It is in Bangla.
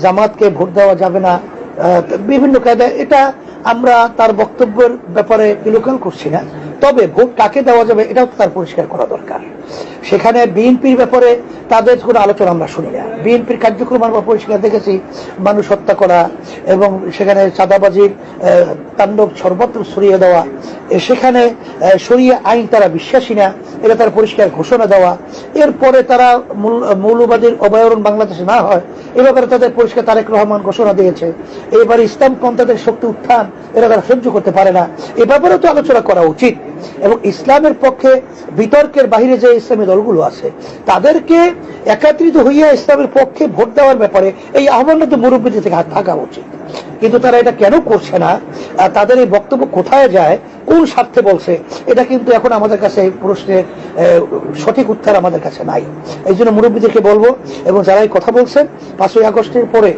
জামাতকে ভোট দেওয়া যাবে না, বিভিন্ন কায়দায়, এটা আমরা তার বক্তব্যের ব্যাপারে বিলোকাল করছি না। তবে ভোট কাকে দেওয়া যাবে এটাও তার পরিষ্কার করা দরকার। সেখানে বিএনপির ব্যাপারে তাদের কোনো আলোচনা আমরা শুনি না। বিএনপির কার্যক্রম আমরা পরিষ্কার দেখেছি, মানুষ হত্যা করা এবং সেখানে চাঁদাবাজির তাণ্ডব সর্বত্র ছড়িয়ে দেওয়া, সেখানে শরিয়া আইন তারা বিশ্বাসী না, এটা তার পরিষ্কার ঘোষণা দেওয়া। এরপরে তারা মৌলবাদীর অভয়ারণ্য বাংলাদেশে না হয় এ ব্যাপারে তাদের পরিষ্কার তারেক রহমান ঘোষণা দিয়েছে। এবার ইসলাম পন্থাদের শক্তি উত্থান এরা তারা সহ্য করতে পারে না, এ ব্যাপারেও তো আলোচনা করা উচিত। এবং ইসলামের পক্ষে বিতর্কের বাহিরে যে ইসলামী দলগুলো আছে তাদেরকে একত্রিত হইয়া ইসলামের পক্ষে ভোট দেওয়ার ব্যাপারে এই আহ্বান তো মুরব্বীদের থেকে থাকা উচিত। কিন্তু তারা এটা কেন করছে না, তাদের এই বক্তব্য কোথায় যায়, কোন স্বার্থে বলছে, এটা কিন্তু এখন আমাদের কাছে এই প্রশ্নের সঠিক উত্তর আমাদের কাছে নাই। এই জন্য মুরব্বীদেরকে বলবো এবং যারা এই কথা বলছেন 5ই আগস্টের পরে